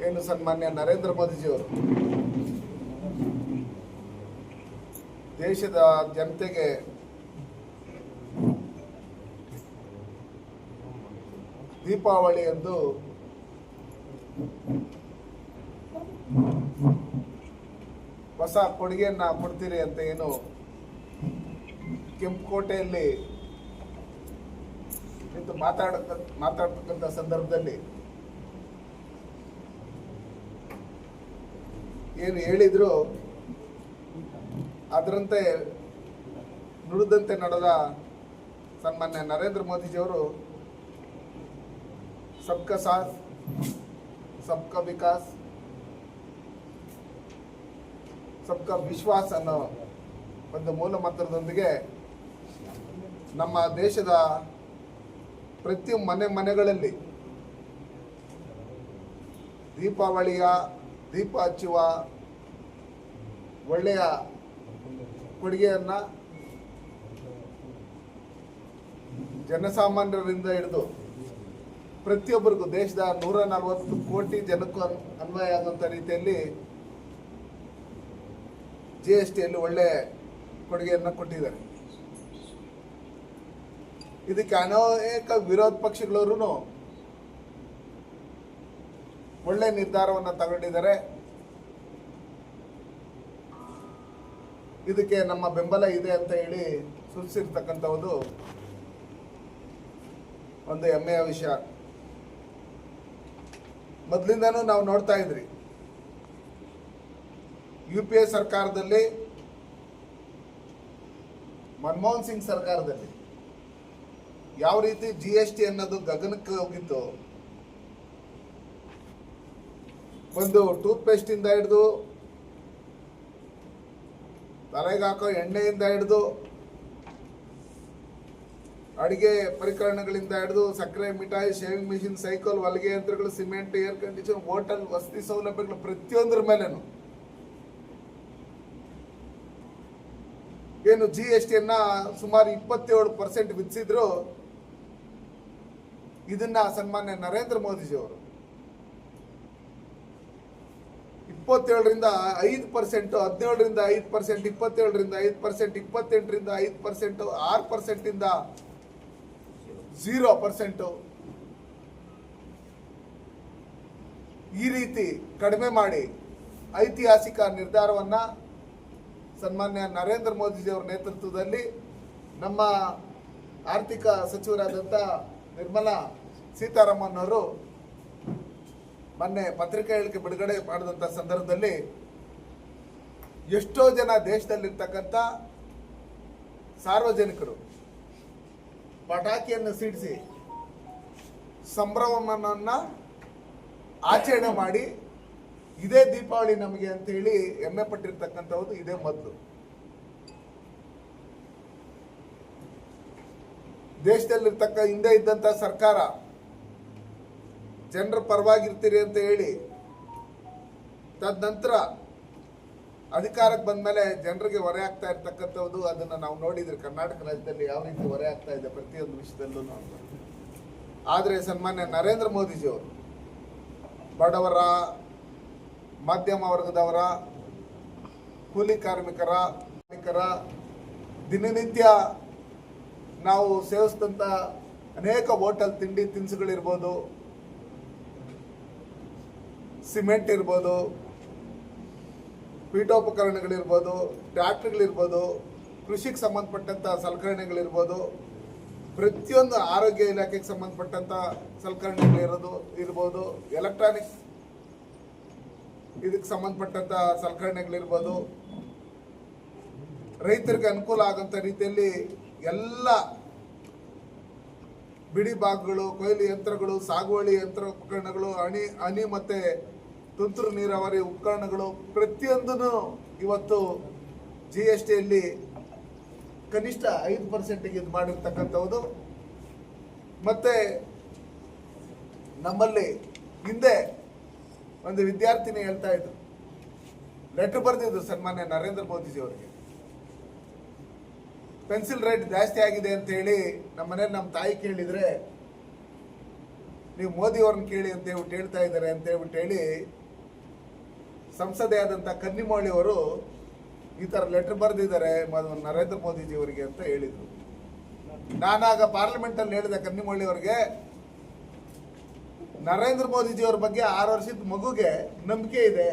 ಏನು ಸನ್ಮಾನ್ಯ ನರೇಂದ್ರ ಮೋದಿಜಿಯವರು ದೇಶದ ಜನತೆಗೆ ದೀಪಾವಳಿ ಎಂದು ಹೊಸ ಕೊಡುಗೆಯನ್ನ ಕೊಡ್ತೀರಿ ಅಂತ ಏನು ಕೆಂಪುಕೋಟೆಯಲ್ಲಿ ನಿಂತು ಮಾತಾಡ್ತಕ್ಕಂಥ ಸಂದರ್ಭದಲ್ಲಿ ಏನು ಹೇಳಿದ್ರು ಅದರಂತೆ ನುಡಿದಂತೆ ನಡೆದ ಸನ್ಮಾನ್ಯ ನರೇಂದ್ರ ಮೋದಿಜಿಯವರು ಸಬ್ಕಾ ಸಾಥ್ ಸಬ್ಕಾ ವಿಕಾಸ್ ಸಬ್ಕಾ ವಿಶ್ವಾಸ್ ಅನ್ನೋ ಒಂದು ಮೂಲ ಮಂತ್ರದೊಂದಿಗೆ ನಮ್ಮ ದೇಶದ ಪ್ರತಿ ಮನೆಗಳಲ್ಲಿ ದೀಪಾವಳಿಯ ದೀಪ ಹಚ್ಚುವ ಒಳ್ಳೆಯ ಕೊಡುಗೆಯನ್ನು ಜನಸಾಮಾನ್ಯರಿಂದ ಹಿಡಿದು ಪ್ರತಿಯೊಬ್ಬರಿಗೂ ದೇಶದ 140 ಕೋಟಿ ಜನಕ್ಕೂ ಅನ್ವಯ ಆಗುವಂಥ ರೀತಿಯಲ್ಲಿ GSTಯಲ್ಲಿ ಒಳ್ಳೆ ಕೊಡುಗೆಯನ್ನು ಕೊಟ್ಟಿದ್ದಾರೆ. ಇದಕ್ಕೆ ಅನೇಕ ವಿರೋಧ ಪಕ್ಷಗಳವರು ಒಳ್ಳೆ ನಿರ್ಧಾರವನ್ನು ತಗೊಂಡಿದ್ದಾರೆ. ಇದಕ್ಕೆ ನಮ್ಮ ಬೆಂಬಲ ಇದೆ ಅಂತ ಹೇಳಿ ಸೂಚಿಸಿರ್ತಕ್ಕಂಥದ್ದು ಒಂದು ಹೆಮ್ಮೆಯ ವಿಷಯ. ಮೊದಲಿಂದನೂ ನಾವು ನೋಡ್ತಾ ಇದ್ರಿ UPA ಸರ್ಕಾರದಲ್ಲಿ, ಮನಮೋಹನ್ ಸಿಂಗ್ ಸರ್ಕಾರದಲ್ಲಿ ಯಾವ ರೀತಿ GST ಅನ್ನೋದು ಗಗನಕ್ಕೆ ಹೋಗಿತ್ತು. ಒಂದು ಟೂತ್ ಪೇಸ್ಟ್ ಇಂದ ಹಿಡಿದು ತಲೆಗೆ ಹಾಕೋ ಎಣ್ಣೆಯಿಂದ ಹಿಡಿದು ಅಡಿಗೆ ಪರಿಕರಣಗಳಿಂದ ಹಿಡಿದು ಸಕ್ಕರೆ, ಮಿಠಾಯಿ, ಶೇವಿಂಗ್ ಮಿಷಿನ್, ಸೈಕಲ್, ಹೊಲಿಗೆ ಯಂತ್ರಗಳು, ಸಿಮೆಂಟ್, ಏರ್ ಕಂಡೀಷನ್, ಹೋಟೆಲ್, ವಸತಿ ಸೌಲಭ್ಯಗಳು ಪ್ರತಿಯೊಂದರ ಮೇಲೇನು ಏನು GSTಯನ್ನ ಸುಮಾರು 27% ವಿಧಿಸಿದ್ರು. ಇದನ್ನ ಸನ್ಮಾನ್ಯ ನರೇಂದ್ರ ಮೋದಿಜಿಯವರು 27ರಿಂದ 5%, 17ರಿಂದ 5%, 27ರಿಂದ 5%, 28ರಿಂದ 5%, 6% ಇಂದ 0% ಈ ರೀತಿ ಕಡಿಮೆ ಮಾಡಿ ಐತಿಹಾಸಿಕ ನಿರ್ಧಾರವನ್ನ ಸನ್ಮಾನ್ಯ ನರೇಂದ್ರ ಮೋದಿಜಿಯವರ ನೇತೃತ್ವದಲ್ಲಿ ನಮ್ಮ ಆರ್ಥಿಕ ಸಚಿವರಾದಂಥ ನಿರ್ಮಲಾ ಸೀತಾರಾಮನ್ ಅವರು ಮೊನ್ನೆ ಪತ್ರಿಕಾ ಹೇಳಿಕೆ ಬಿಡುಗಡೆ ಮಾಡಿದಂಥ ಸಂದರ್ಭದಲ್ಲಿ ಎಷ್ಟೋ ಜನ ದೇಶದಲ್ಲಿರ್ತಕ್ಕಂಥ ಸಾರ್ವಜನಿಕರು ಪಟಾಕಿಯನ್ನು ಸಿಡಿಸಿ ಸಂಭ್ರಮವನ್ನು ಆಚರಣೆ ಮಾಡಿ ಇದೇ ದೀಪಾವಳಿ ನಮಗೆ ಅಂತ ಹೇಳಿ ಹೆಮ್ಮೆ ಪಟ್ಟಿರ್ತಕ್ಕಂಥದ್ದು ಇದೇ ಮೊದಲು. ದೇಶದಲ್ಲಿರ್ತಕ್ಕ ಹಿಂದೆ ಇದ್ದಂಥ ಸರ್ಕಾರ ಜನರ ಪರವಾಗಿರ್ತೀರಿ ಅಂತ ಹೇಳಿ ತದನಂತರ ಅಧಿಕಾರಕ್ಕೆ ಬಂದ ಮೇಲೆ ಜನರಿಗೆ ಹೊರೆ ಆಗ್ತಾ ಇರ್ತಕ್ಕಂಥದ್ದು ಅದನ್ನು ನಾವು ನೋಡಿದ್ರಿ. ಕರ್ನಾಟಕ ರಾಜ್ಯದಲ್ಲಿ ಯಾವ ರೀತಿ ಹೊರೆ ಆಗ್ತಾ ಇದೆ ಪ್ರತಿಯೊಂದು ವಿಷಯದಲ್ಲೂ. ಆದರೆ ಸನ್ಮಾನ್ಯ ನರೇಂದ್ರ ಮೋದಿಜಿಯವರು ಬಡವರ, ಮಧ್ಯಮ ವರ್ಗದವರ, ಕೂಲಿ ಕಾರ್ಮಿಕರ ದಿನನಿತ್ಯ ನಾವು ಸೇವಿಸಿದಂಥ ಅನೇಕ ಹೋಟೆಲ್ ತಿಂಡಿ ತಿನಿಸುಗಳಿರ್ಬೋದು, ಸಿಮೆಂಟ್ ಇರ್ಬೋದು, ಪೀಠೋಪಕರಣಗಳಿರ್ಬೋದು, ಟ್ರ್ಯಾಕ್ಟರ್ಗಳಿರ್ಬೋದು, ಕೃಷಿಗೆ ಸಂಬಂಧಪಟ್ಟಂಥ ಸಲಕರಣೆಗಳಿರ್ಬೋದು, ಪ್ರತಿಯೊಂದು ಆರೋಗ್ಯ ಇಲಾಖೆಗೆ ಸಂಬಂಧಪಟ್ಟಂಥ ಸಲಕರಣೆಗಳಿರ್ಬೋದು, ಎಲೆಕ್ಟ್ರಾನಿಕ್ಸ್ ಇದಕ್ಕೆ ಸಂಬಂಧಪಟ್ಟಂಥ ಸಲಕರಣೆಗಳಿರ್ಬೋದು, ರೈತರಿಗೆ ಅನುಕೂಲ ಆಗೋಂಥ ರೀತಿಯಲ್ಲಿ ಎಲ್ಲ ಬಿಡಿ ಭಾಗಗಳು, ಕೊಯ್ಲು ಯಂತ್ರಗಳು, ಸಾಗುವಳಿ ಯಂತ್ರ ಉಪಕರಣಗಳು, ಹನಿ ಮತ್ತು ತುಂತುರು ನೀರಾವರಿ ಉಪಕರಣಗಳು ಪ್ರತಿಯೊಂದನ್ನು ಇವತ್ತು GSTಯಲ್ಲಿ ಕನಿಷ್ಠ 5% ಇದು ಮಾಡಿರ್ತಕ್ಕಂಥದ್ದು. ಮತ್ತು ನಮ್ಮಲ್ಲಿ ಹಿಂದೆ ಒಂದು ವಿದ್ಯಾರ್ಥಿನಿ ಹೇಳ್ತಾ ಇದ್ರು, ಲೆಟರ್ ಬರೆದಿದ್ರು ಸನ್ಮಾನ್ಯ ನರೇಂದ್ರ ಮೋದಿಜಿಯವರಿಗೆ, ಪೆನ್ಸಿಲ್ ರೇಟ್ ಜಾಸ್ತಿ ಆಗಿದೆ ಅಂತ ಹೇಳಿ ನಮ್ಮ ಮನೇಲಿ ನಮ್ಮ ತಾಯಿ ಕೇಳಿದರೆ ನೀವು ಮೋದಿ ಅವ್ರನ್ನ ಕೇಳಿ ಅಂತ ಹೇಳ್ಬಿಟ್ಟು ಹೇಳ್ತಾ ಇದ್ದಾರೆ ಅಂತ ಹೇಳ್ಬಿಟ್ಟು ಹೇಳಿ ಸಂಸದೆ ಆದಂಥ ಕನ್ನಿಮೋಳಿ ಅವರು ಈ ಥರ ಲೆಟರ್ ಬರೆದಿದ್ದಾರೆ ನರೇಂದ್ರ ಮೋದಿಜಿ ಅವರಿಗೆ ಅಂತ ಹೇಳಿದರು. ನಾನಾಗ ಪಾರ್ಲಿಮೆಂಟಲ್ಲಿ ಹೇಳಿದೆ ಕನ್ನಿಮೋಳಿ ಅವರಿಗೆ, ನರೇಂದ್ರ ಮೋದಿಜಿ ಅವ್ರ ಬಗ್ಗೆ 6 ವರ್ಷದ ಮಗುಗೆ ನಂಬಿಕೆ ಇದೆ,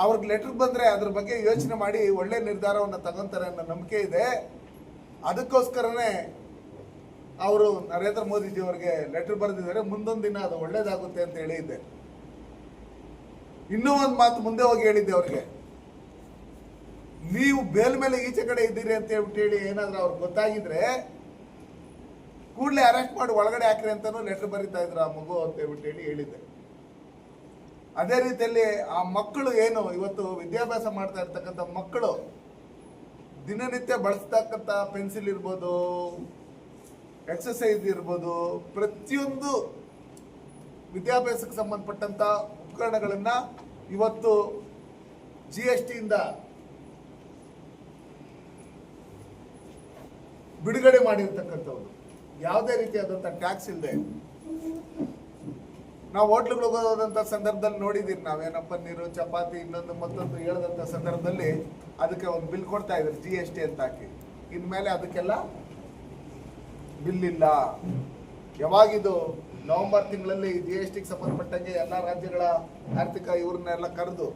ಅವ್ರಿಗೆ ಲೆಟರ್ ಬಂದರೆ ಅದ್ರ ಬಗ್ಗೆ ಯೋಚನೆ ಮಾಡಿ ಒಳ್ಳೆ ನಿರ್ಧಾರವನ್ನು ತಗೊಂತಾರೆ ಅನ್ನೋ ನಂಬಿಕೆ ಇದೆ. ಅದಕ್ಕೋಸ್ಕರನೇ ಅವರು ನರೇಂದ್ರ ಮೋದಿಜಿ ಅವರಿಗೆ ಲೆಟರ್ ಬರೆದಿದ್ದಾರೆ, ಮುಂದೊಂದು ದಿನ ಅದು ಒಳ್ಳೇದಾಗುತ್ತೆ ಅಂತ ಹೇಳಿದ್ದೆ. ಇನ್ನೂ ಒಂದು ಮಾತು ಮುಂದೆ ಹೋಗಿ ಹೇಳಿದ್ದೆ ಅವ್ರಿಗೆ, ನೀವು ಬೇಲ್ ಮೇಲೆ ಈಚೆ ಕಡೆ ಇದ್ದೀರಿ ಅಂತ ಹೇಳ್ಬಿಟ್ಟು ಹೇಳಿ ಏನಾದ್ರೂ ಅವ್ರಿಗೆ ಗೊತ್ತಾಗಿದ್ರೆ ಕೂಡಲೇ ಅರೆಸ್ಟ್ ಮಾಡಿ ಒಳಗಡೆ ಹಾಕ್ರಿ ಅಂತಾನು ಲೆಟರ್ ಬರೀತಾ ಇದ್ರು ಆ ಮಗು ಅಂತ ಹೇಳ್ಬಿಟ್ಟು ಹೇಳಿದ್ದೆ. ಅದೇ ರೀತಿಯಲ್ಲಿ ಆ ಮಕ್ಕಳು ಏನು ಇವತ್ತು ವಿದ್ಯಾಭ್ಯಾಸ ಮಾಡ್ತಾ ಇರ್ತಕ್ಕಂಥ ಮಕ್ಕಳು ದಿನನಿತ್ಯ ಬಳಸ್ತಕ್ಕಂಥ ಪೆನ್ಸಿಲ್ ಇರ್ಬೋದು, ಎಕ್ಸಸೈಸ್ ಇರ್ಬೋದು, ಪ್ರತಿಯೊಂದು ವಿದ್ಯಾಭ್ಯಾಸಕ್ಕೆ ಸಂಬಂಧಪಟ್ಟಂತ ಉಪಕರಣಗಳನ್ನ ಇವತ್ತು GST ಇಂದ ಬಿಡುಗಡೆ ಮಾಡಿರ್ತಕ್ಕಂಥವ್ರು. ಯಾವುದೇ ರೀತಿಯಾದಂಥ ಟ್ಯಾಕ್ಸ್ ಇಲ್ಲದೆ ನಾವು ಹೋಟ್ಲುಗಳಿಗೆ ಹೋದಂಥ ಸಂದರ್ಭದಲ್ಲಿ ನೋಡಿದ್ದೀರಿ, ನಾವೇನಪ್ಪ ನೀರು ಚಪಾತಿ ಇನ್ನೊಂದು ಮತ್ತೊಂದು ಹೇಳದಂಥ ಸಂದರ್ಭದಲ್ಲಿ ಅದಕ್ಕೆ ಒಂದು ಬಿಲ್ ಕೊಡ್ತಾ ಇದ್ರು GST ಅಂತ ಹಾಕಿ. ಇನ್ಮೇಲೆ ಅದಕ್ಕೆಲ್ಲ ಬಿಲ್ ಇಲ್ಲ. ಯಾವಾಗಿದು ನವೆಂಬರ್ ತಿಂಗಳಲ್ಲಿ GSTಗೆ ಸಂಬಂಧಪಟ್ಟಂಗೆ ಎಲ್ಲ ರಾಜ್ಯಗಳ ಆರ್ಥಿಕ ಇವ್ರನ್ನೆಲ್ಲ ಕರೆದು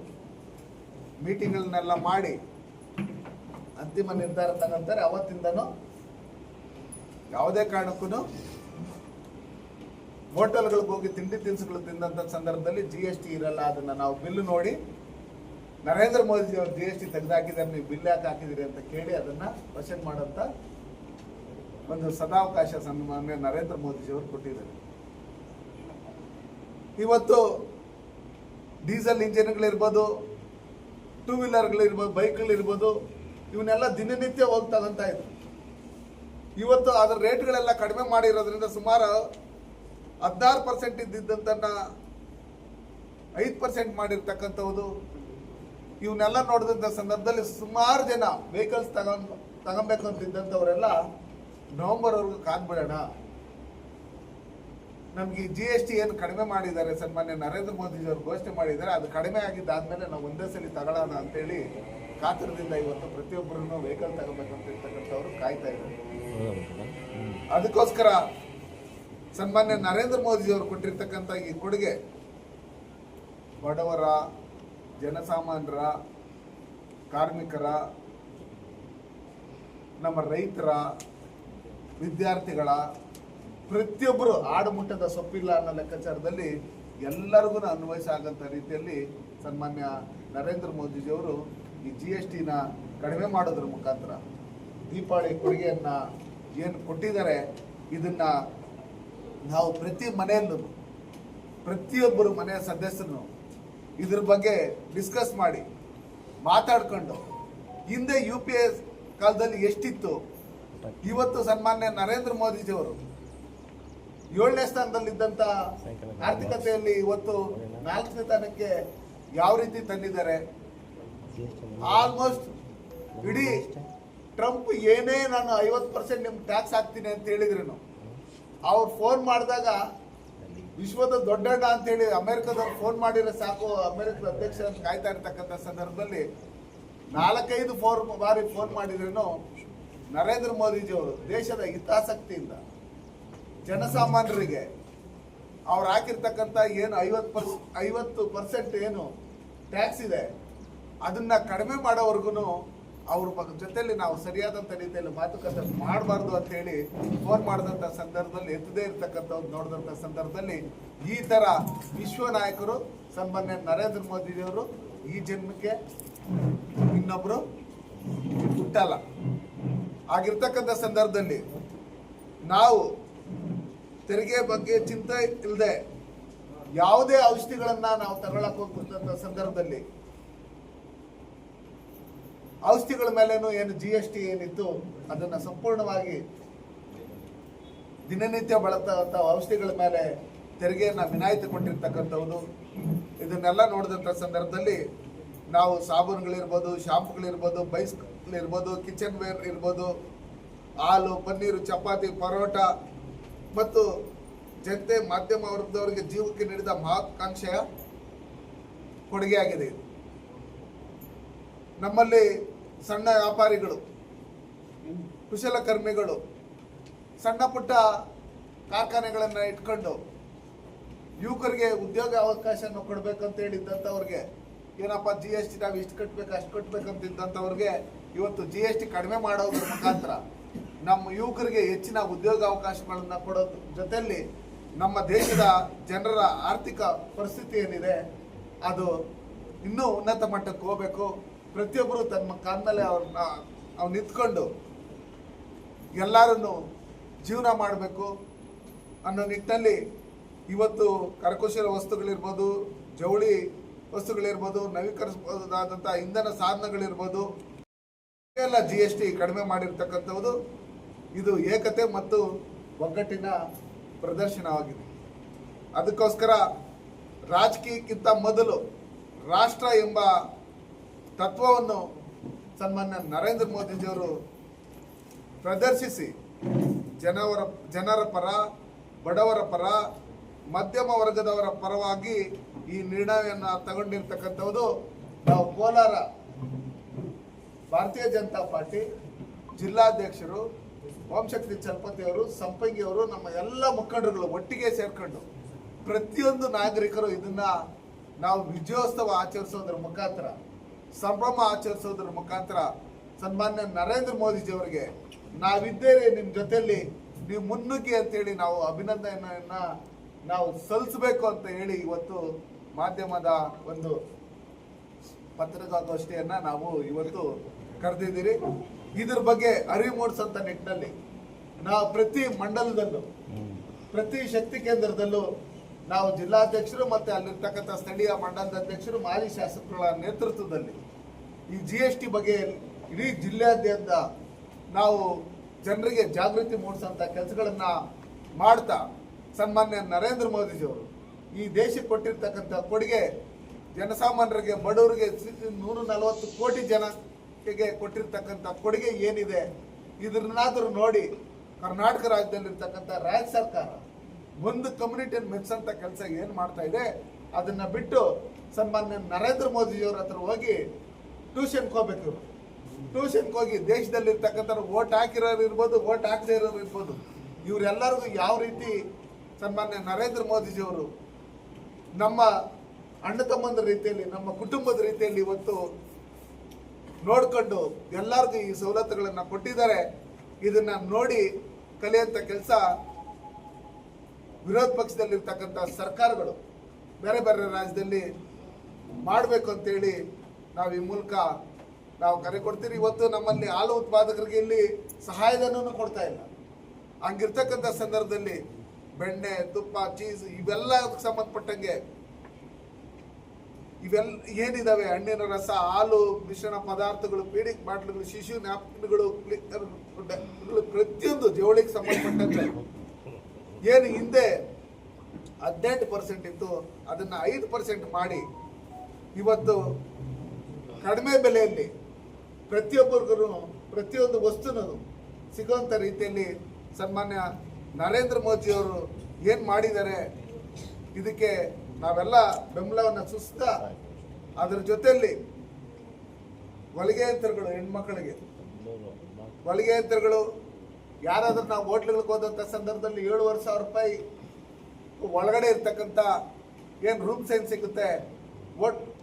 ಮೀಟಿಂಗ್ಗಳನ್ನೆಲ್ಲ ಮಾಡಿ ಅಂತಿಮ ನಿರ್ಧಾರ ತಗೊಂತಾರೆ. ಅವತ್ತಿಂದನೂ ಯಾವುದೇ ಕಾರಣಕ್ಕೂ ಹೋಟೆಲ್ಗಳಿಗೆ ಹೋಗಿ ತಿಂಡಿ ತಿನಿಸುಗಳು ತಿಂದಂಥ ಸಂದರ್ಭದಲ್ಲಿ GST ಇರಲ್ಲ. ಅದನ್ನು ನಾವು ಬಿಲ್ ನೋಡಿ ನರೇಂದ್ರ ಮೋದಿ ಅವರು GST ತೆಗೆದುಹಾಕಿದ್ದಾರೆ, ನೀವು ಬಿಲ್ ಯಾಕೆ ಹಾಕಿದಿರಿ ಅಂತ ಕೇಳಿ ಅದನ್ನು ಕ್ವಶನ್ ಮಾಡೋಂಥ ಒಂದು ಸದಾವಕಾಶ ಸನ್ಮಾನ್ಯ ನರೇಂದ್ರ ಮೋದಿಜಿಯವರು ಕೊಟ್ಟಿದ್ದಾರೆ. ಇವತ್ತು ಡೀಸೆಲ್ ಇಂಜಿನ್ಗಳಿರ್ಬೋದು, 2 ವೀಲರ್ಗಳಿರ್ಬೋದು, ಬೈಕ್ಗಳಿರ್ಬೋದು, ಇವನ್ನೆಲ್ಲ ದಿನನಿತ್ಯ ಹೋಗ್ತಕ್ಕಂತ ಇದ್ರು. ಇವತ್ತು ಅದರ ರೇಟ್ಗಳೆಲ್ಲ ಕಡಿಮೆ ಮಾಡಿರೋದ್ರಿಂದ ಸುಮಾರು 16% ಇದ್ದಿದ್ದಂತನ್ನ 5% ಮಾಡಿರ್ತಕ್ಕಂಥದ್ದು. ಇವನ್ನೆಲ್ಲ ನೋಡಿದಂಥ ಸಂದರ್ಭದಲ್ಲಿ ಸುಮಾರು ಜನ ವೆಹಿಕಲ್ಸ್ ತಗೊಬೇಕು ಅಂತಿದ್ದಂಥವರೆಲ್ಲ ನವೆಂಬರ್ವರೆಗೂ ಕಾದ್ಬಿಡೋಣ, ನಮ್ಗೆ GST ಏನು ಕಡಿಮೆ ಮಾಡಿದ್ದಾರೆ ಸನ್ಮಾನ್ಯ ನರೇಂದ್ರ ಮೋದಿಜಿ ಅವರು ಘೋಷಣೆ ಮಾಡಿದ್ದಾರೆ, ಅದು ಕಡಿಮೆ ಆಗಿದ್ದಾದ್ಮೇಲೆ ನಾವು ಒಂದೇ ಸಲ ತಗೊಳ್ಳೋಣ ಅಂತೇಳಿ ಕಾತರದಿಂದ ಇವತ್ತು ಪ್ರತಿಯೊಬ್ಬರನ್ನು ವೆಹಿಕಲ್ ತಗೋಬೇಕಂತ ಇರ್ತಕ್ಕಂಥವ್ರು ಕಾಯ್ತಾ ಇದ್ದಾರೆ. ಅದಕ್ಕೋಸ್ಕರ ಸನ್ಮಾನ್ಯ ನರೇಂದ್ರ ಮೋದಿಜಿ ಅವರು ಕೊಟ್ಟಿರ್ತಕ್ಕಂಥ ಈ ಕೊಡುಗೆ ಬಡವರ, ಜನಸಾಮಾನ್ಯರ, ಕಾರ್ಮಿಕರ, ನಮ್ಮ ರೈತರ, ವಿದ್ಯಾರ್ಥಿಗಳ ಪ್ರತಿಯೊಬ್ಬರು ಆಡುಮುಟ್ಟದ ಸೊಪ್ಪಿಲ್ಲ ಅನ್ನೋ ಲೆಕ್ಕಾಚಾರದಲ್ಲಿ ಎಲ್ಲರಿಗೂ ಅನ್ವಯಿಸಾಗಂಥ ರೀತಿಯಲ್ಲಿ ಸನ್ಮಾನ್ಯ ನರೇಂದ್ರ ಮೋದಿಜಿಯವರು ಈ GSTನ ಕಡಿಮೆ ಮಾಡೋದ್ರ ಮುಖಾಂತರ ದೀಪಾವಳಿ ಕೊಡುಗೆಯನ್ನು ಏನು ಕೊಟ್ಟಿದ್ದಾರೆ, ಇದನ್ನು ನಾವು ಪ್ರತಿ ಮನೆಯಲ್ಲೂ ಪ್ರತಿಯೊಬ್ಬರು ಮನೆಯ ಸದಸ್ಯರು ಇದ್ರ ಬಗ್ಗೆ ಡಿಸ್ಕಸ್ ಮಾಡಿ ಮಾತಾಡ್ಕೊಂಡು, ಹಿಂದೆ UPA ಕಾಲದಲ್ಲಿ ಎಷ್ಟಿತ್ತು, ಇವತ್ತು ಸನ್ಮಾನ್ಯ ನರೇಂದ್ರ ಮೋದಿಜಿಯವರು 7ನೇ ಸ್ಥಾನದಲ್ಲಿದ್ದಂಥ ಆರ್ಥಿಕತೆಯಲ್ಲಿ ಇವತ್ತು 4ನೇ ಸ್ಥಾನಕ್ಕೆ ಯಾವ ರೀತಿ ತಂದಿದ್ದಾರೆ. ಆಲ್ಮೋಸ್ಟ್ ಇಡೀ ಟ್ರಂಪ್ ಏನೇ ನಾನು 50% ನಿಮ್ಗೆ ಟ್ಯಾಕ್ಸ್ ಹಾಕ್ತೀನಿ ಅಂತ ಹೇಳಿದ್ರು, ಅವ್ರು ಫೋನ್ ಮಾಡಿದಾಗ ವಿಶ್ವದ ದೊಡ್ಡಣ್ಣ ಅಂತೇಳಿ ಅಮೆರಿಕದವ್ರು ಫೋನ್ ಮಾಡಿದ್ರೆ ಸಾಕು, ಅಮೆರಿಕದ ಅಧ್ಯಕ್ಷರ ಕಾಯ್ತಾ ಇರ್ತಕ್ಕಂಥ ಸಂದರ್ಭದಲ್ಲಿ 4-5 ಬಾರಿ ಫೋನ್ ಮಾಡಿದ್ರೂ ನರೇಂದ್ರ ಮೋದಿಜಿಯವರು ದೇಶದ ಹಿತಾಸಕ್ತಿಯಿಂದ ಜನಸಾಮಾನ್ಯರಿಗೆ ಅವ್ರು ಹಾಕಿರ್ತಕ್ಕಂಥ ಏನು 50% ಏನು ಟ್ಯಾಕ್ಸ್ ಇದೆ ಅದನ್ನ ಕಡಿಮೆ ಮಾಡೋವರೆಗೂ ಅವ್ರ ಜೊತೆಯಲ್ಲಿ ನಾವು ಸರಿಯಾದಂಥ ರೀತಿಯಲ್ಲಿ ಮಾತುಕತೆ ಮಾಡಬಾರ್ದು ಅಂತ ಹೇಳಿ ಫೋನ್ ಮಾಡಿದಂಥ ಸಂದರ್ಭದಲ್ಲಿ ಎತ್ತದೇ ಇರ್ತಕ್ಕಂಥವ್ರು ನೋಡಿದಂಥ ಸಂದರ್ಭದಲ್ಲಿ ಈ ಥರ ವಿಶ್ವ ನಾಯಕರು ಸನ್ಮಾನ್ಯ ನರೇಂದ್ರ ಮೋದಿಜಿಯವರು ಈ ಜನ್ಮಕ್ಕೆ ಇನ್ನೊಬ್ರು ಹುಟ್ಟಲ್ಲ. ಆಗಿರ್ತಕ್ಕಂಥ ಸಂದರ್ಭದಲ್ಲಿ ನಾವು ತೆರಿಗೆ ಬಗ್ಗೆ ಚಿಂತೆ ಇಲ್ಲದೆ ಯಾವುದೇ ಔಷಧಿಗಳನ್ನ ನಾವು ತಗೊಳಕ್ ಹೋಗ್ತಕ್ಕಂಥ ಸಂದರ್ಭದಲ್ಲಿ ಔಷಧಿಗಳ ಮೇಲೇನು ಏನು GST ಏನಿತ್ತು ಅದನ್ನ ಸಂಪೂರ್ಣವಾಗಿ ದಿನನಿತ್ಯ ಬಳಸ್ತಕ್ಕಂಥ ಔಷಧಿಗಳ ಮೇಲೆ ತೆರಿಗೆಯನ್ನ ವಿನಾಯಿತಿ ಕೊಟ್ಟಿರ್ತಕ್ಕಂಥದ್ದು. ಇದನ್ನೆಲ್ಲ ನೋಡಿದಂಥ ಸಂದರ್ಭದಲ್ಲಿ ನಾವು ಸಾಬೂನುಗಳಿರ್ಬೋದು, ಶಾಂಪುಗಳಿರ್ಬೋದು, ಬೈಸ್ಗಳಿರ್ಬೋದು, ಕಿಚನ್ ವೇರ್ ಇರ್ಬೋದು, ಹಾಲು, ಪನ್ನೀರು, ಚಪಾತಿ, ಪರೋಟ ಮತ್ತು ಜನತೆ ಮಾಧ್ಯಮ ವರ್ಗದವರಿಗೆ ಜೀವಕ್ಕೆ ನೀಡಿದ ಮಹತ್ಕಾಂಕ್ಷೆಯ ಕೊಡುಗೆಯಾಗಿದೆ. ನಮ್ಮಲ್ಲಿ ಸಣ್ಣ ವ್ಯಾಪಾರಿಗಳು, ಕುಶಲಕರ್ಮಿಗಳು, ಸಣ್ಣ ಪುಟ್ಟ ಕಾರ್ಖಾನೆಗಳನ್ನು ಇಟ್ಕೊಂಡು ಯುವಕರಿಗೆ ಉದ್ಯೋಗ ಅವಕಾಶವನ್ನು ಕೊಡಬೇಕಂತ ಹೇಳಿದ್ದಂಥವ್ರಿಗೆ, ಏನಪ್ಪ GST ನಾವು ಇಷ್ಟು ಕಟ್ಟಬೇಕು ಅಷ್ಟು ಕಟ್ಟಬೇಕಂತ ಇದ್ದಂಥವ್ರಿಗೆ ಇವತ್ತು GST ಕಡಿಮೆ ಮಾಡೋದ್ರ ಮುಖಾಂತರ ನಮ್ಮ ಯುವಕರಿಗೆ ಹೆಚ್ಚಿನ ಉದ್ಯೋಗ ಅವಕಾಶಗಳನ್ನು ಕೊಡೋದ್ರ ಜೊತೆಯಲ್ಲಿ ನಮ್ಮ ದೇಶದ ಜನರ ಆರ್ಥಿಕ ಪರಿಸ್ಥಿತಿ ಏನಿದೆ ಅದು ಇನ್ನೂ ಉನ್ನತ ಮಟ್ಟಕ್ಕೆ ಹೋಗಬೇಕು. ಪ್ರತಿಯೊಬ್ಬರು ತಮ್ಮ ಕಾಲ ಮೇಲೆ ಅವ್ರು ನಿಂತ್ಕೊಂಡು ಎಲ್ಲರನ್ನು ಜೀವನ ಮಾಡಬೇಕು ಅನ್ನೋ ನಿಟ್ಟಿನಲ್ಲಿ ಇವತ್ತು ಕರಕುಶಲ ವಸ್ತುಗಳಿರ್ಬೋದು, ಜವಳಿ ವಸ್ತುಗಳಿರ್ಬೋದು, ನವೀಕರಿಸಬಹುದಾದಂಥ ಇಂಧನ ಸಾಧನಗಳಿರ್ಬೋದು, ಎಲ್ಲ GST ಕಡಿಮೆ ಮಾಡಿರ್ತಕ್ಕಂಥದ್ದು ಇದು ಏಕತೆ ಮತ್ತು ಒಗ್ಗಟ್ಟಿನ ಪ್ರದರ್ಶನವಾಗಿದೆ. ಅದಕ್ಕೋಸ್ಕರ ರಾಜಕೀಯಕ್ಕಿಂತ ಮೊದಲು ರಾಷ್ಟ್ರ ಎಂಬ ತತ್ವವನ್ನು ಸನ್ಮಾನ್ಯ ನರೇಂದ್ರ ಮೋದಿಜಿಯವರು ಪ್ರದರ್ಶಿಸಿ ಜನರ ಪರ, ಬಡವರ ಪರ, ಮಧ್ಯಮ ವರ್ಗದವರ ಪರವಾಗಿ ಈ ನಿರ್ಣಯವನ್ನು ತಗೊಂಡಿರ್ತಕ್ಕಂಥದ್ದು ನಾವು ಕೋಲಾರ ಭಾರತೀಯ ಜನತಾ ಪಾರ್ಟಿ ಜಿಲ್ಲಾಧ್ಯಕ್ಷರು ಓಂಶಕ್ತಿ ಚಲಪತಿಯವರು, ಸಂಪಂಗಿಯವರು, ನಮ್ಮ ಎಲ್ಲ ಮುಖಂಡರುಗಳು ಒಟ್ಟಿಗೆ ಸೇರ್ಕೊಂಡು ಪ್ರತಿಯೊಂದು ನಾಗರಿಕರು ಇದನ್ನ ನಾವು ವಿಜಯೋತ್ಸವ ಆಚರಿಸೋದ್ರ ಮುಖಾಂತರ, ಸಂಭ್ರಮ ಆಚರಿಸೋದ್ರ ಮುಖಾಂತರ ಸನ್ಮಾನ್ಯ ನರೇಂದ್ರ ಮೋದಿಜಿಯವರಿಗೆ ನಾವಿದ್ದೇವೆ ನಿಮ್ಮ ಜೊತೆಯಲ್ಲಿ, ನೀವು ಮುನ್ನುಗ್ಗಿ ಅಂತೇಳಿ ನಾವು ಅಭಿನಂದನೆಯನ್ನ ನಾವು ಸಲ್ಲಿಸಬೇಕು ಅಂತ ಹೇಳಿ ಇವತ್ತು ಮಾಧ್ಯಮದ ಒಂದು ಪತ್ರಿಕಾಗೋಷ್ಠಿಯನ್ನ ನಾವು ಇವತ್ತು ಕರೆದಿದ್ದೀರಿ. ಇದ್ರ ಬಗ್ಗೆ ಅರಿವು ಮೂಡಿಸಂತ ನಿಟ್ಟಿನಲ್ಲಿ ನಾವು ಪ್ರತಿ ಮಂಡಲದಲ್ಲೂ, ಪ್ರತಿ ಶಕ್ತಿ ಕೇಂದ್ರದಲ್ಲೂ ನಾವು ಜಿಲ್ಲಾಧ್ಯಕ್ಷರು ಮತ್ತೆ ಅಲ್ಲಿರ್ತಕ್ಕಂಥ ಸ್ಥಳೀಯ ಮಂಡಲದ ಅಧ್ಯಕ್ಷರು, ಮಾಜಿ ಶಾಸಕರ ನೇತೃತ್ವದಲ್ಲಿ ಈ GST ಬಗ್ಗೆ ಇಡೀ ಜಿಲ್ಲೆಯಾದ್ಯಂತ ನಾವು ಜನರಿಗೆ ಜಾಗೃತಿ ಮೂಡಿಸಂತ ಕೆಲಸಗಳನ್ನ ಮಾಡ್ತಾ ಸನ್ಮಾನ್ಯ ನರೇಂದ್ರ ಮೋದಿಜಿಯವರು ಈ ದೇಶಕ್ಕೆ ಕೊಟ್ಟಿರ್ತಕ್ಕಂಥ ಕೊಡುಗೆ, ಜನಸಾಮಾನ್ಯರಿಗೆ, ಬಡವರಿಗೆ 140 ಕೋಟಿ ಜನಕ್ಕೆ ಕೊಟ್ಟಿರ್ತಕ್ಕಂಥ ಕೊಡುಗೆ ಏನಿದೆ ಇದನ್ನಾದರೂ ನೋಡಿ ಕರ್ನಾಟಕ ರಾಜ್ಯದಲ್ಲಿರ್ತಕ್ಕಂಥ ರಾಜ್ಯ ಸರ್ಕಾರ ಒಂದು ಕಮ್ಯುನಿಟಿಯನ್ನು ಮೆಚ್ಚಂತ ಕೆಲಸ ಏನು ಮಾಡ್ತಾ ಇದೆ ಅದನ್ನ ಬಿಟ್ಟು ಸನ್ಮಾನ್ಯ ನರೇಂದ್ರ ಮೋದಿಜಿಯವ್ರ ಹತ್ರ ಹೋಗಿ ಟ್ಯೂಷನ್ಗೆ ಹೋಗ್ಬೇಕು. ಟ್ಯೂಷನ್ಗೆ ಹೋಗಿ ದೇಶದಲ್ಲಿರ್ತಕ್ಕಂಥ ವೋಟ್ ಹಾಕಿರೋರು ಇರ್ಬೋದು, ವೋಟ್ ಹಾಕದೇ ಇರೋರು ಇರ್ಬೋದು, ಇವರೆಲ್ಲರಿಗೂ ಯಾವ ರೀತಿ ಸನ್ಮಾನ್ಯ ನರೇಂದ್ರ ಮೋದಿಜಿಯವರು ನಮ್ಮ ಅಣ್ಣ ತಮ್ಮಂದ್ರ ರೀತಿಯಲ್ಲಿ, ನಮ್ಮ ಕುಟುಂಬದ ರೀತಿಯಲ್ಲಿ ಇವತ್ತು ನೋಡ್ಕೊಂಡು ಎಲ್ಲರಿಗೂ ಈ ಸವಲತ್ತುಗಳನ್ನು ಕೊಟ್ಟಿದ್ದಾರೆ. ಇದನ್ನ ನೋಡಿ ಕಲಿಯುವಂಥ ಕೆಲಸ ವಿರೋಧ ಪಕ್ಷದಲ್ಲಿರ್ತಕ್ಕಂಥ ಸರ್ಕಾರಗಳು ಬೇರೆ ಬೇರೆ ರಾಜ್ಯದಲ್ಲಿ ಮಾಡಬೇಕು ಅಂತೇಳಿ ನಾವು ಈ ಮೂಲಕ ನಾವು ಕರೆ ಕೊಡ್ತೀವಿ. ಇವತ್ತು ನಮ್ಮಲ್ಲಿ ಹಾಲು ಉತ್ಪಾದಕರಿಗೆ ಇಲ್ಲಿ ಸಹಾಯಧನವನ್ನು ಕೊಡ್ತಾ ಇಲ್ಲ. ಹಂಗಿರ್ತಕ್ಕಂಥ ಸಂದರ್ಭದಲ್ಲಿ ಬೆಣ್ಣೆ, ತುಪ್ಪ, ಚೀಸ್ ಇವೆಲ್ಲ ಸಂಬಂಧಪಟ್ಟಂಗೆ ಇವೆಲ್ಲ ಏನಿದಾವೆ, ಹಣ್ಣಿನ ರಸ, ಹಾಲು ಮಿಶ್ರಣ ಪದಾರ್ಥಗಳು, ಪೀಡಿಕ್ ಬಾಟ್ಲುಗಳು, ಶಿಶು ನ್ಯಾಪ್ಕಿನ್ಗಳು, ಪ್ರತಿಯೊಂದು ಜವಳಿಗೆ ಸಂಬಂಧಪಟ್ಟಂತೆ ಏನು ಹಿಂದೆ 18% ಇತ್ತು ಅದನ್ನ 5% ಮಾಡಿ ಇವತ್ತು ಕಡಿಮೆ ಬೆಲೆಯಲ್ಲಿ ಪ್ರತಿಯೊಬ್ಬರಿಗೂ ಪ್ರತಿಯೊಂದು ವಸ್ತುನೂ ಸಿಗುವಂಥ ರೀತಿಯಲ್ಲಿ ಸನ್ಮಾನ್ಯ ನರೇಂದ್ರ ಮೋದಿಯವರು ಏನು ಮಾಡಿದ್ದಾರೆ ಇದಕ್ಕೆ ನಾವೆಲ್ಲ ಬೆಂಬಲವನ್ನು ಸೂಚಿಸ್ತಾ, ಅದರ ಜೊತೆಯಲ್ಲಿ ಹೊಲಿಗೆ ಯಂತ್ರಗಳು, ಹೆಣ್ಮಕ್ಕಳಿಗೆ ಹೊಲಿಗೆ ಯಂತ್ರಗಳು, ಯಾರಾದ್ರೂ ನಾವು ಹೋಟ್ಲುಗಳಿಗೆ ಹೋದಂಥ ಸಂದರ್ಭದಲ್ಲಿ 7,500 ರೂಪಾಯಿ ಒಳಗಡೆ ಇರ್ತಕ್ಕಂಥ ಏನು ರೂಮ್ಸ್ ಏನು ಸಿಗುತ್ತೆ,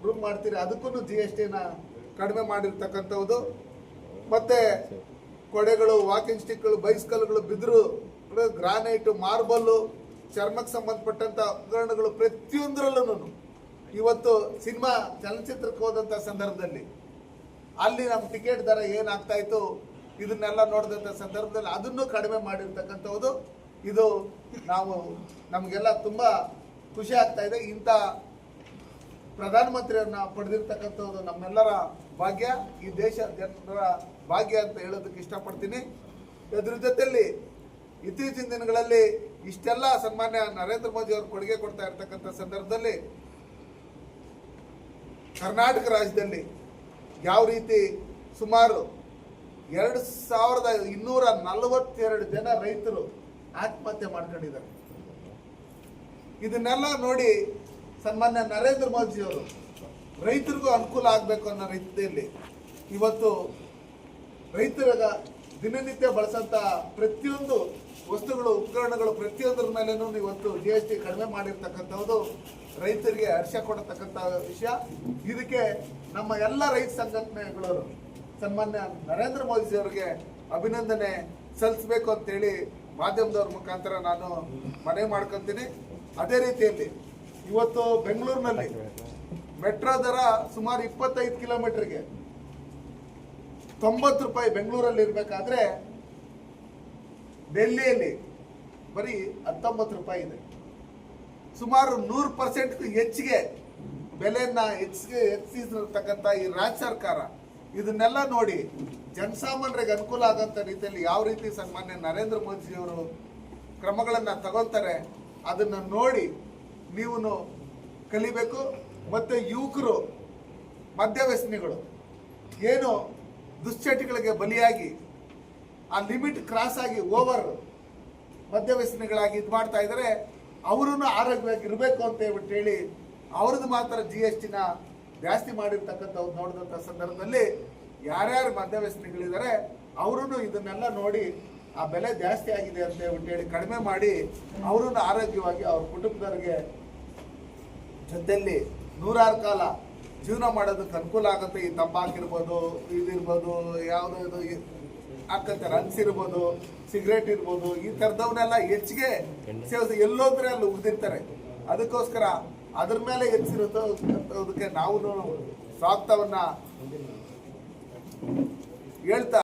ರೂಮ್ ಮಾಡ್ತೀರಿ, ಅದಕ್ಕೂ GSTನ ಕಡಿಮೆ ಮಾಡಿರ್ತಕ್ಕಂಥದ್ದು. ಮತ್ತೆ ಕೊಡೆಗಳು, ವಾಕಿಂಗ್ ಸ್ಟಿಕ್ಗಳು, ಬೈಸ್ಕಲ್ಗಳು, ಬಿದಿರು, ಗ್ರಾನೈಟು, ಮಾರ್ಬಲ್ಲು, ಚರ್ಮಕ್ಕೆ ಸಂಬಂಧಪಟ್ಟಂಥ ಉಪಕರಣಗಳು ಪ್ರತಿಯೊಂದರಲ್ಲೂ ಇವತ್ತು ಸಿನಿಮಾ ಚಲನಚಿತ್ರಕ್ಕೆ ಹೋದಂಥ ಸಂದರ್ಭದಲ್ಲಿ ಅಲ್ಲಿ ನಮ್ಮ ಟಿಕೆಟ್ ದರ ಏನಾಗ್ತಾ ಇತ್ತು ಇದನ್ನೆಲ್ಲ ನೋಡಿದಂಥ ಸಂದರ್ಭದಲ್ಲಿ ಅದನ್ನು ಕಡಿಮೆ ಮಾಡಿರ್ತಕ್ಕಂಥದ್ದು. ಇದು ನಮಗೆಲ್ಲ ತುಂಬ ಖುಷಿ ಆಗ್ತಾ ಇದೆ. ಇಂಥ ಪ್ರಧಾನಮಂತ್ರಿಯನ್ನ ಪಡೆದಿರ್ತಕ್ಕಂಥದ್ದು ನಮ್ಮೆಲ್ಲರ ಭಾಗ್ಯ, ಈ ದೇಶ ಜನರ ಭಾಗ್ಯ ಅಂತ ಹೇಳೋದಕ್ಕೆ ಇಷ್ಟಪಡ್ತೀನಿ. ಇದ್ರ ಜೊತೆಯಲ್ಲಿ ಇತ್ತೀಚಿನ ದಿನಗಳಲ್ಲಿ ಇಷ್ಟೆಲ್ಲ ಸನ್ಮಾನ್ಯ ನರೇಂದ್ರ ಮೋದಿ ಅವರು ಕೊಡುಗೆ ಕೊಡ್ತಾ ಇರ್ತಕ್ಕಂಥ ಸಂದರ್ಭದಲ್ಲಿ ಕರ್ನಾಟಕ ರಾಜ್ಯದಲ್ಲಿ ಯಾವ ರೀತಿ ಸುಮಾರು 2,242 ಜನ ರೈತರು ಆತ್ಮಹತ್ಯೆ ಮಾಡ್ಕೊಂಡಿದ್ದಾರೆ. ಇದನ್ನೆಲ್ಲ ನೋಡಿ ಸನ್ಮಾನ್ಯ ನರೇಂದ್ರ ಮೋದಿಜಿಯವರು ರೈತರಿಗೂ ಅನುಕೂಲ ಆಗಬೇಕು ಅನ್ನೋ ರೀತಿಯಲ್ಲಿ ಇವತ್ತು ರೈತರ ದಿನನಿತ್ಯ ಬಳಸಂತ ಪ್ರತಿಯೊಂದು ವಸ್ತುಗಳು, ಉಪಕರಣಗಳು ಪ್ರತಿಯೊಂದರ ಮೇಲೇನೂ ಇವತ್ತು GST ಕಡಿಮೆ ಮಾಡಿರ್ತಕ್ಕಂಥದ್ದು ರೈತರಿಗೆ ಹರ್ಷ ಕೊಡತಕ್ಕಂಥ ವಿಷಯ. ಇದಕ್ಕೆ ನಮ್ಮ ಎಲ್ಲ ರೈತ ಸಂಘಟನೆಗಳವರು ಸನ್ಮಾನ್ಯ ನರೇಂದ್ರ ಮೋದಿ ಅವರಿಗೆ ಅಭಿನಂದನೆ ಸಲ್ಲಿಸಬೇಕು ಅಂತೇಳಿ ಮಾಧ್ಯಮದವ್ರ ಮುಖಾಂತರ ನಾನು ಮನವಿ ಮಾಡ್ಕೊತೀನಿ. ಅದೇ ರೀತಿಯಲ್ಲಿ ಇವತ್ತು ಬೆಂಗಳೂರಿನಲ್ಲಿ ಮೆಟ್ರೋ ದರ ಸುಮಾರು 25 ಕಿಲೋಮೀಟರ್ಗೆ 90 ರೂಪಾಯಿ ಬೆಂಗಳೂರಲ್ಲಿ ಇರಬೇಕಾದ್ರೆ ಡೆಲ್ಲಿಯಲ್ಲಿ ಬರೀ 19 ರೂಪಾಯಿ ಇದೆ. ಸುಮಾರು 100% ಹೆಚ್ಚಿಗೆ ಬೆಲೆಯನ್ನ ಹೆಚ್ಚಿಸಿರ್ತಕ್ಕಂಥ ಈ ರಾಜ್ಯ ಸರ್ಕಾರ ಇದನ್ನೆಲ್ಲ ನೋಡಿ ಜನಸಾಮಾನ್ಯರಿಗೆ ಅನುಕೂಲ ಆಗಂತ ರೀತಿಯಲ್ಲಿ ಯಾವ ರೀತಿ ಸನ್ಮಾನ್ಯ ನರೇಂದ್ರ ಮೋದಿಜಿಯವರು ಕ್ರಮಗಳನ್ನು ತಗೊಳ್ತಾರೆ ಅದನ್ನ ನೋಡಿ ನೀವು ಕಲಿಬೇಕು. ಮತ್ತೆ ಯುವಕರು, ಮದ್ಯವ್ಯಸನಿಗಳು ಏನು ದುಶ್ಚಟಗಳಿಗೆ ಬಲಿಯಾಗಿ ಆ ಲಿಮಿಟ್ ಕ್ರಾಸ್ ಆಗಿ ಓವರ್ ಮದ್ಯವ್ಯಸನಿಗಳಾಗಿ ಇದು ಮಾಡ್ತಾ ಇದ್ದಾರೆ, ಅವರೂ ಆರೋಗ್ಯವಾಗಿ ಇರಬೇಕು ಅಂತ ಹೇಳ್ಬಿಟ್ಟು ಹೇಳಿ ಅವ್ರದ್ದು ಮಾತ್ರ GSTನ ಜಾಸ್ತಿ ಮಾಡಿರ್ತಕ್ಕಂಥವ್ರು ನೋಡಿದಂಥ ಸಂದರ್ಭದಲ್ಲಿ ಯಾರ್ಯಾರು ಮದ್ಯವ್ಯಸನಿಗಳಿದ್ದಾರೆ ಅವರೂ ಇದನ್ನೆಲ್ಲ ನೋಡಿ ಆ ಬೆಲೆ ಜಾಸ್ತಿ ಆಗಿದೆ ಅಂತ ಹೇಳ್ಬಿಟ್ಟು ಹೇಳಿ ಕಡಿಮೆ ಮಾಡಿ ಅವರೂ ಆರೋಗ್ಯವಾಗಿ ಅವ್ರ ಕುಟುಂಬದವರಿಗೆ ಜೊತೆಯಲ್ಲಿ 100 ಕಾಲ ಜೀವನ ಮಾಡೋದಕ್ಕೆ ಅನುಕೂಲ ಆಗುತ್ತೆ. ಈ ತಂಬಾಕಿರ್ಬೋದು, ಇದಿರ್ಬೋದು, ಯಾವುದೋ ಇದು ಹಾಕಂತಾರೆ, ಇರ್ಬೋದು, ಸಿಗರೇಟ್ ಇರ್ಬೋದು, ಈ ಥರದವನ್ನೆಲ್ಲ ಹೆಚ್ಚಿಗೆ ಸೇವಿಸಿ ಎಲ್ಲೋದ್ರೆ ಅಲ್ಲಿ ಉಗಿದಿರ್ತಾರೆ. ಅದಕ್ಕೋಸ್ಕರ ಅದ್ರ ಮೇಲೆ ಹೆಚ್ಚಿರೋದಕ್ಕೆ ನಾವು ಸ್ವಾಗತವನ್ನ ಹೇಳ್ತಾ